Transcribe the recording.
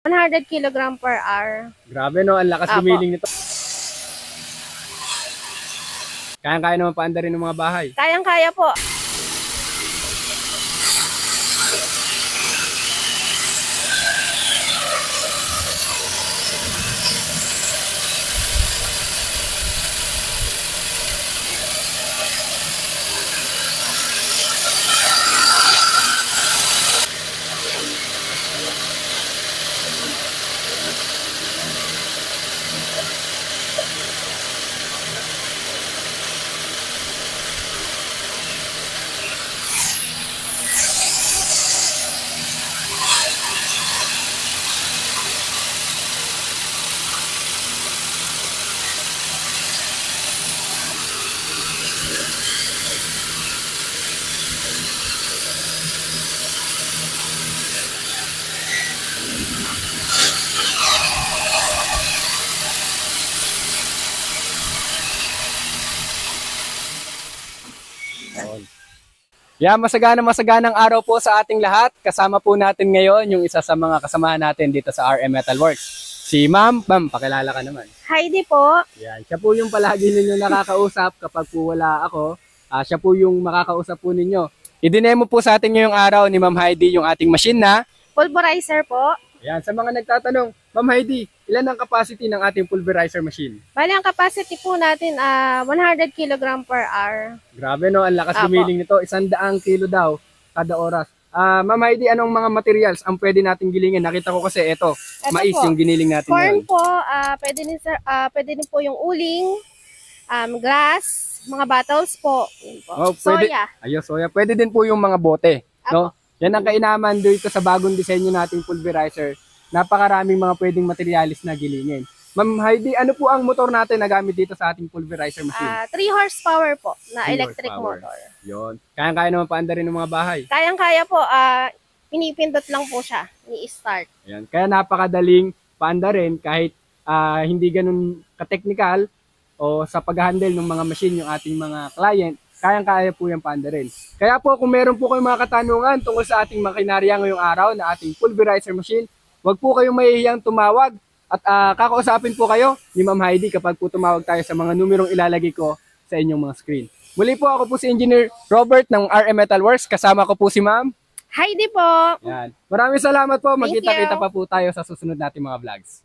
100 kilogram per hour. Grabe no, ang lakas Apo. gumiling nito. Kayang-kaya naman paanda rin ng mga bahay. Kayang-kaya po. Yeah, masaganang araw po sa ating lahat. Kasama po natin ngayon yung isa sa mga kasamahan natin dito sa RM Metalworks. Si Ma'am, pakilala ka naman. Heidi po. Yan, siya po yung palagi ninyo nakakausap kapag po wala ako. Siya po yung makakausap po ninyo. I-demo po sa atin ngayong araw ni Ma'am Heidi yung ating machine na Pulverizer po. yan, sa mga nagtatanong, Ma'am Heidi, ilan ang capacity ng ating pulverizer machine? Bali, ang capacity po natin 100 kilogram per hour. Grabe no, ang lakas Apo. gumiling nito. 100 kilo daw kada oras. Ma'am Heidi, anong mga materials ang pwede nating gilingin? Nakita ko kasi ito, mais po. yung giniling natin Corn ngayon. po, pwede din po yung uling, glass, mga bottles po. Yun po. Oh, pwede, Soya. ayun, soya. Pwede din po yung mga bote. No? Apo. Yan ang kainaman dito sa bagong disenyo nating pulverizer. Napakaraming mga pwedeng materialis na gilingin. Ma'am Heidi, ano po ang motor natin na gamit dito sa ating pulverizer machine? 3 horsepower po na 3 electric horsepower. motor. Yon. Kayang-kaya naman paanda rin ng mga bahay. Kayang-kaya po, pinipindot lang po siya, i-start. Ayan. Kaya napakadaling paanda rin kahit hindi ganun ka-technical o sa pag-handle ng mga machine yung ating mga client, kayang-kaya po yung paanda rin. Kaya po kung meron po kayong mga katanungan tungkol sa ating makinarya ngayong araw na ating pulverizer machine, wag po kayong mahihiyang tumawag at kakausapin po kayo ni Ma'am Heidi kapag po tumawag tayo sa mga numerong ilalagay ko sa inyong mga screen. Muli po ako po si Engineer Robert ng RM Metalworks. Kasama ko po si Ma'am Heidi po. Yan. Maraming salamat po. Thank Magkita-kita you. pa po tayo sa susunod nating mga vlogs.